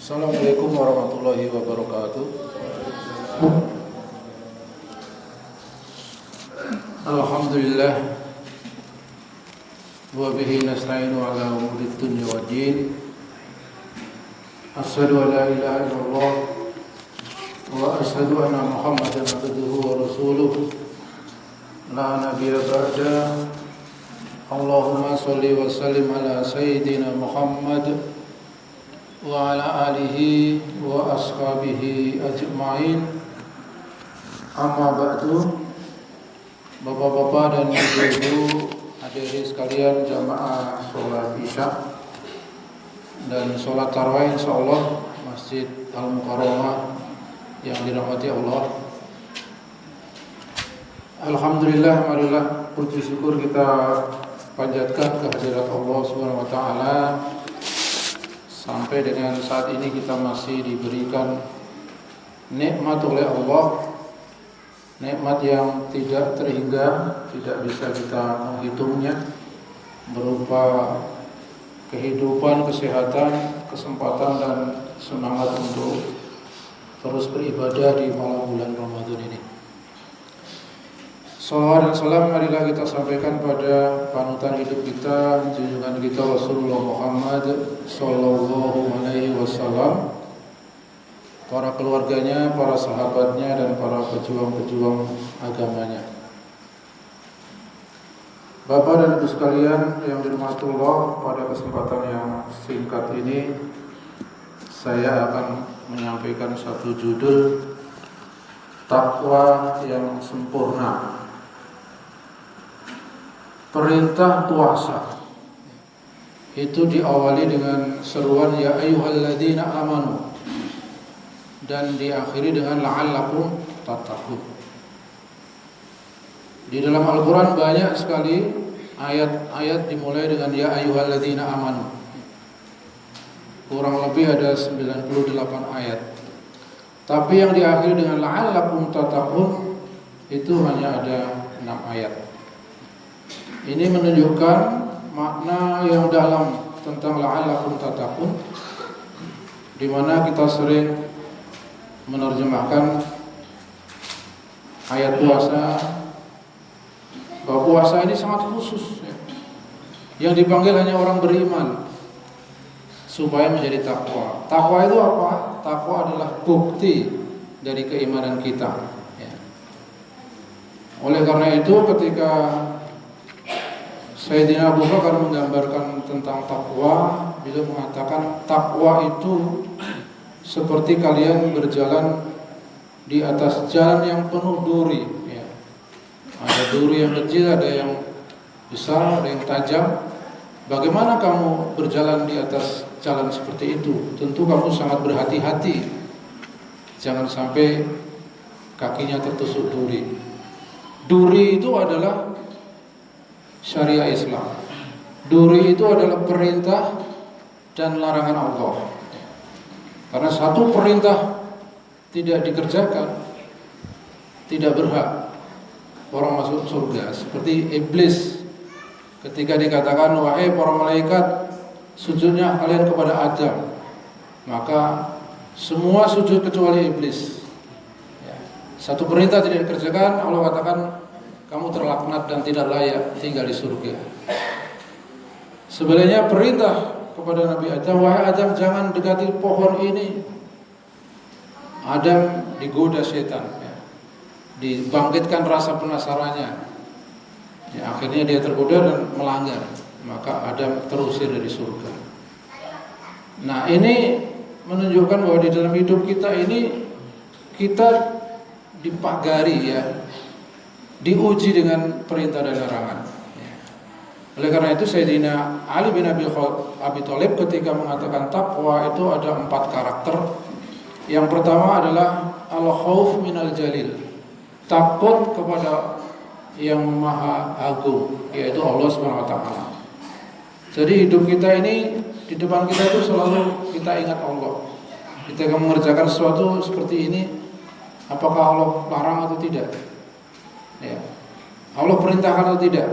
Assalamualaikum warahmatullahi wabarakatuh. Alhamdulillah wa bihi nasta'inu ala umuri dunya waddin. Asyhadu an la ilaha illallah wa asyhadu anna Muhammadan abduhu wa rasuluh. La nabiyya ba'da. Allahumma shalli wa sallim ala sayyidina Muhammad wa ala alihi wa ashabihi ajma'in. Amma ba'du. Bapak-bapak dan ibu-ibu hadirin sekalian, jamaah sholat isya dan sholat tarawih insyaallah Masjid Al-Mukarramah yang dirahmati Allah. Alhamdulillah, marilah puji syukur kita panjatkan kehadirat Allah Subhanahu wa taala. Sampai dengan saat ini kita masih diberikan nikmat oleh Allah, nikmat yang tidak terhingga, tidak bisa kita menghitungnya, berupa kehidupan, kesehatan, kesempatan dan semangat untuk terus beribadah di malam bulan Ramadan ini. Salawat dan salam marilah kita sampaikan pada panutan hidup kita, junjungan kita Rasulullah Muhammad sallallahu alaihi wasallam, para keluarganya, para sahabatnya dan para pejuang-pejuang agamanya. Bapak dan Ibu sekalian yang dirahmati Allah, pada kesempatan yang singkat ini saya akan menyampaikan satu judul, takwa yang sempurna. Perintah puasa itu diawali dengan seruan ya ayyuhalladzina amanu dan diakhiri dengan la'allakum tattaqun. Di dalam Al-Qur'an banyak sekali ayat-ayat dimulai dengan ya ayyuhalladzina amanu. Kurang lebih ada 98 ayat. Tapi yang diakhiri dengan la'allakum tattaqun itu hanya ada 6 ayat. Ini menunjukkan makna yang dalam tentang la'allakum tattaqun, di mana kita sering menerjemahkan ayat puasa bahwa puasa ini sangat khusus ya. Yang dipanggil hanya orang beriman supaya menjadi takwa. Takwa itu apa? Takwa adalah bukti dari keimanan kita ya. Oleh karena itu ketika Sayyidina Abu Bakar menggambarkan tentang takwa, beliau mengatakan takwa itu seperti kalian berjalan di atas jalan yang penuh duri ya. Ada duri yang kecil, ada yang besar, ada yang tajam. Bagaimana kamu berjalan di atas jalan seperti itu? Tentu kamu sangat berhati-hati, jangan sampai kakinya tertusuk duri. Duri itu adalah syariat Islam. Duri itu adalah perintah dan larangan Allah. Karena satu perintah tidak dikerjakan, tidak berhak orang masuk surga. Seperti iblis ketika dikatakan wahai para malaikat, sujudnya kalian kepada Adam, maka semua sujud kecuali iblis ya. Satu perintah tidak dikerjakan, Allah katakan kamu terlaknat dan tidak layak tinggal di surga. Sebenarnya perintah kepada Nabi Adam, wahai Adam jangan dekati pohon ini. Adam digoda setan ya. Dibangkitkan rasa penasarannya ya, akhirnya dia tergoda dan melanggar, maka Adam terusir dari surga. Nah ini menunjukkan bahwa di dalam hidup kita ini kita dipagari ya, diuji dengan perintah dan larangan ya. Oleh karena itu Sayyidina Ali bin Abi Thalib ketika mengatakan takwa itu ada 4 karakter. Yang pertama adalah al-khauf minal jalil, takut kepada yang maha agung, yaitu Allah Subhanahu wa taala. Jadi hidup kita ini, di depan kita itu selalu kita ingat Allah. Kita akan mengerjakan sesuatu seperti ini, apakah Allah larang atau tidak ya. Allah perintahkan atau tidak.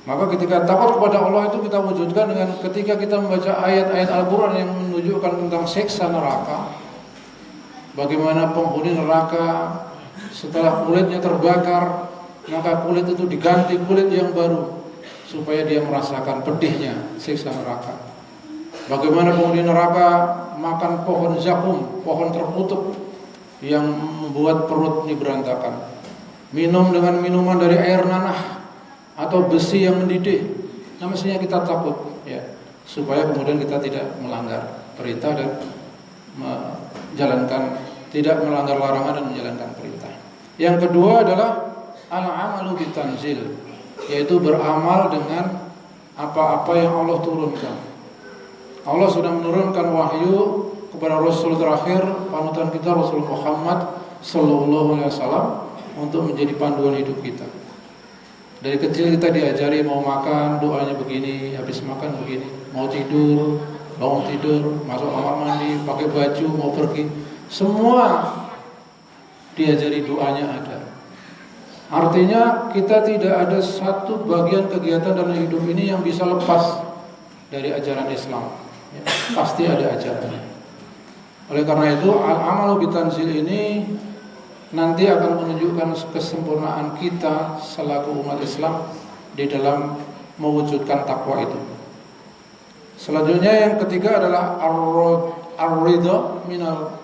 Maka ketika takut kepada Allah itu kita wujudkan dengan ketika kita membaca ayat-ayat Al-Quran yang menunjukkan tentang siksa neraka. Bagaimana penghuni neraka setelah kulitnya terbakar, maka kulit itu diganti kulit yang baru supaya dia merasakan pedihnya siksa neraka. Bagaimana penghuni neraka makan pohon zakum, pohon terkutuk yang membuat perut ini berantakan. Minum dengan minuman dari air nanah atau besi yang mendidih. Nah, mestinya kita takut ya, supaya kemudian kita tidak melanggar perintah dan tidak melanggar larangan dan menjalankan perintah. Yang kedua adalah al-amalu bitanzil, yaitu beramal dengan apa-apa yang Allah turunkan. Allah sudah menurunkan wahyu kepada Rasul terakhir panutan kita Rasul Muhammad sallallahu alaihi wasallam untuk menjadi panduan hidup kita. Dari kecil kita diajari mau makan doanya begini, habis makan begini, mau tidur, bangun tidur, masuk kamar mandi, pakai baju, mau pergi, semua diajari doanya ada. Artinya kita tidak ada satu bagian kegiatan dalam hidup ini yang bisa lepas dari ajaran Islam. Ya, pasti ada ajarannya. Oleh karena itu al-amalu bitanzil ini nanti akan menunjukkan kesempurnaan kita selaku umat Islam di dalam mewujudkan takwa itu. Selanjutnya yang ketiga adalah ar-ridha minal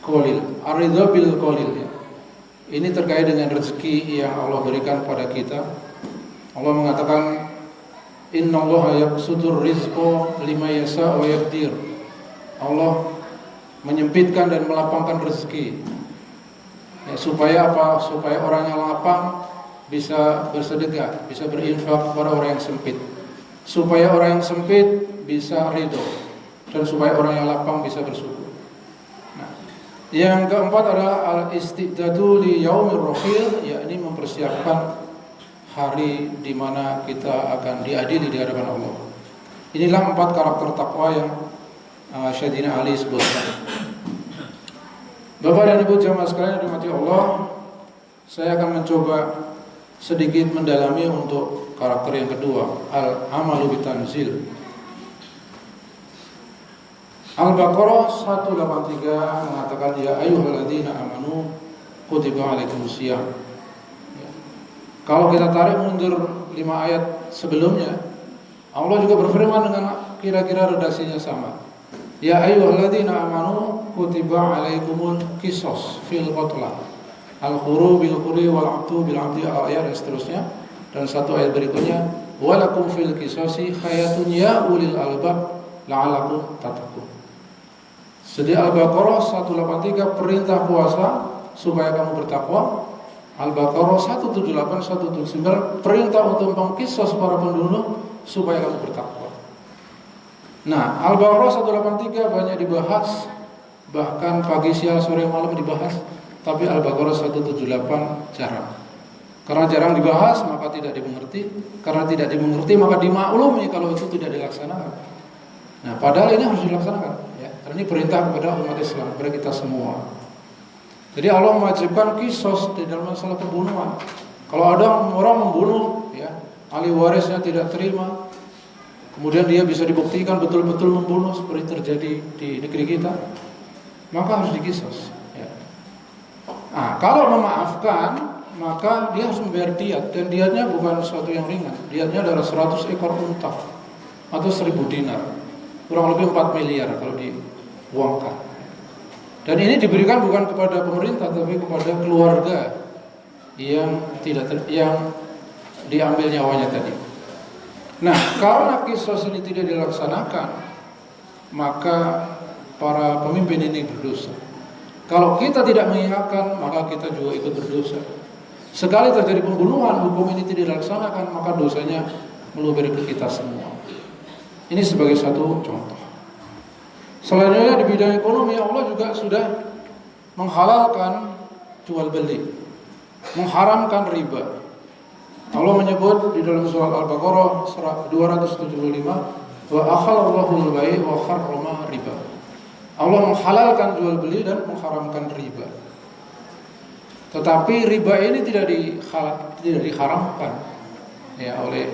qalil, ar-ridha bil qalil ya. Ini terkait dengan rezeki yang Allah berikan pada kita. Allah mengatakan innallaha yabsutur rizqa liman yasha wa yaqdir. Allah menyempitkan dan melapangkan rezeki. Ya, supaya apa? Supaya orang yang lapang bisa bersedekah, bisa berinfak kepada orang yang sempit. Supaya orang yang sempit bisa ridho, dan supaya orang yang lapang bisa bersyukur. Nah, yang keempat adalah al-istidadu li yaumir rahil, yakni mempersiapkan hari di mana kita akan diadili di hadapan Allah. Inilah 4 karakter takwa yang Syedina Ali sebutkan. Bapak dan Ibu jamaah sekalian yang dirahmati Allah, saya akan mencoba sedikit mendalami untuk karakter yang kedua, al-amalu bitanzil. Al-Baqarah 183 mengatakan ya ayyuhalladzina amanu kutiba alaikumusiyam. Ya. Kalau kita tarik mundur 5 ayat sebelumnya, Allah juga berfirman dengan kira-kira redaksinya sama. Ya ayyuhalladzina amanu kutiba alaikumul qisas fil qatla al-khuru bil khuri wal 'abdu bil 'abdi ayat dan seterusnya. Dan satu ayat berikutnya walakum fil qisasi hayatun ya ulil albab la'alakum tattaqun. Jadi Al-Baqarah 183 perintah puasa supaya kamu bertakwa. Al-Baqarah 178 179 perintah untuk mengqisas para penduduk supaya kamu bertakwa. Nah, Al-Baqarah 183 banyak dibahas, bahkan pagi, siang, sore, malam dibahas. Tapi Al-Baqarah 178 jarang. Karena jarang dibahas, maka tidak dimengerti. Karena tidak dimengerti, maka dimaklumi kalau itu tidak dilaksanakan. Nah, padahal ini harus dilaksanakan ya. Karena ini perintah kepada umat Islam, kepada kita semua. Jadi Allah mewajibkan qisas di dalam masalah pembunuhan. Kalau ada orang membunuh ya, ahli warisnya tidak terima, kemudian dia bisa dibuktikan betul-betul membunuh seperti terjadi di negeri kita, maka harus diqisas ya. Nah, kalau memaafkan, maka dia harus membayar diat, dan diatnya bukan sesuatu yang ringan. Diatnya adalah 100 ekor unta atau 1000 dinar, kurang lebih 4 miliar kalau diuangkan. Dan ini diberikan bukan kepada pemerintah, tapi kepada keluarga yang diambil nyawanya tadi. Nah, karena qisas ini tidak dilaksanakan, maka para pemimpin ini berdosa. Kalau kita tidak mengingatkan, maka kita juga ikut berdosa. Sekali terjadi pembunuhan, hukum ini tidak dilaksanakan, maka dosanya meluber ke kita semua. Ini sebagai satu contoh. Selanjutnya di bidang ekonomi, Allah juga sudah menghalalkan jual beli, mengharamkan riba. Allah menyebut di dalam surah Al-Baqarah 275, wa akhalallahu al-bai' wa harrama riba. Allah menghalalkan jual beli dan mengharamkan riba. Tetapi riba ini tidak diharamkan ya oleh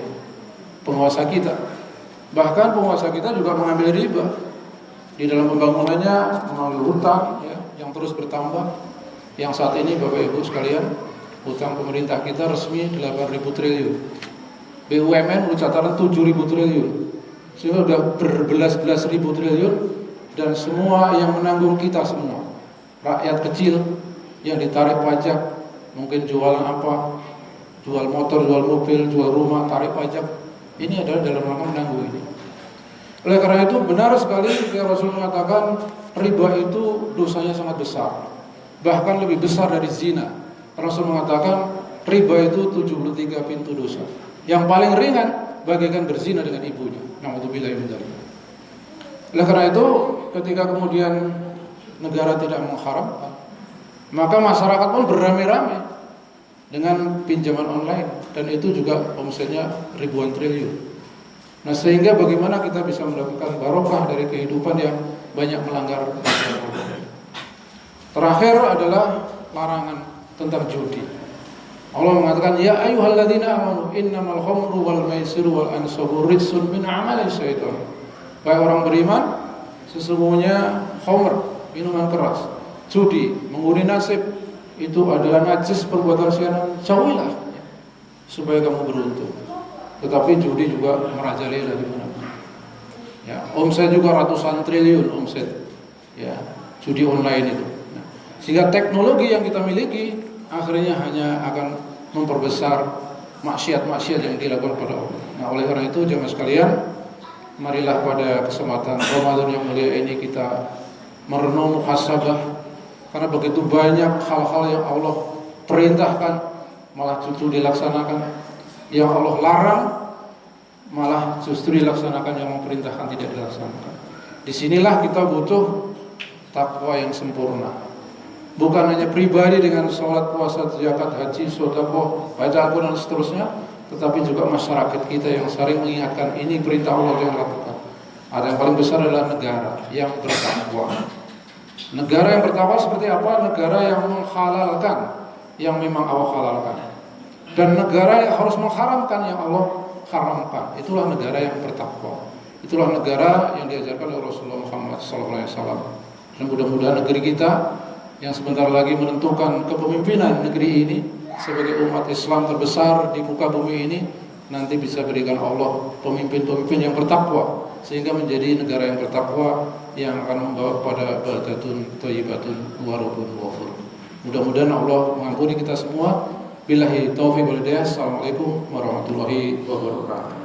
penguasa kita. Bahkan penguasa kita juga mengambil riba di dalam pembangunannya, mengambil hutang ya, yang terus bertambah. Yang saat ini Bapak Ibu sekalian, hutang pemerintah kita resmi 8.000 triliun. BUMN mencatatkan 7.000 triliun. Sehingga sudah berbelas-belas ribu triliun, dan semua yang menanggung kita semua. Rakyat kecil yang ditarik pajak, mungkin jualan apa, jual motor, jual mobil, jual rumah, tarik pajak. Ini adalah dalam rangka menanggung ini. Oleh karena itu benar sekali ketika Rasul mengatakan riba itu dosanya sangat besar, bahkan lebih besar dari zina. Rasul mengatakan riba itu 73 pintu dosa. Yang paling ringan bagaikan berzina dengan ibunya. Na'udzubillahi min dzalik. Oleh karena itu ketika kemudian negara tidak mengharamkan, maka masyarakat pun beramai-ramai dengan pinjaman online, dan itu juga omsetnya ribuan triliun. Nah, sehingga bagaimana kita bisa mendapatkan barokah dari kehidupan yang banyak melanggar aturan. Terakhir adalah larangan tentang judi. Allah mengatakan, ya ayyuhalladzina amanu innamal khamru wal maisiru wal ansabu rijsun min amali syaitan. Wahai orang beriman, sesungguhnya khamr, minuman keras, judi, mengundi nasib, itu adalah najis perbuatan syaitan. Jauhilah supaya kamu beruntung. Tetapi judi juga merajalela di mana-mana. Ya, omset juga ratusan triliun omset. Ya, judi online itu. Nah, sehingga teknologi yang kita miliki akhirnya hanya akan memperbesar maksiat-maksiat yang dilakukan pada Allah. Nah, oleh karena itu jemaah sekalian, marilah pada kesempatan Ramadan yang mulia ini kita merenung muhasabah, karena begitu banyak hal-hal yang Allah perintahkan malah justru dilaksanakan, yang Allah larang malah justru dilaksanakan, yang memerintahkan tidak dilaksanakan. Disinilah kita butuh takwa yang sempurna. Bukan hanya pribadi dengan sholat, puasa, zakat, haji, sedekah, baca Al-Quran dan seterusnya, tetapi juga masyarakat kita yang sering mengingatkan ini perintah Allah yang lakukan. Ada yang paling besar adalah negara yang bertakwa. Negara yang bertakwa seperti apa? Negara yang menghalalkan yang memang Allah halalkan, dan negara yang harus mengharamkan yang Allah haramkan. Itulah negara yang bertakwa. Itulah negara yang diajarkan oleh Rasulullah Muhammad SAW. Dan mudah-mudahan negeri kita yang sebentar lagi menentukan kepemimpinan negeri ini sebagai umat Islam terbesar di muka bumi ini, nanti bisa berikan Allah pemimpin-pemimpin yang bertakwa, sehingga menjadi negara yang bertakwa yang akan membawa kepada baldatun thayyibatun wa rabbun ghafur. Mudah-mudahan Allah mengampuni kita semua. Billahi taufiq wal hidayah. Assalamualaikum warahmatullahi wabarakatuh.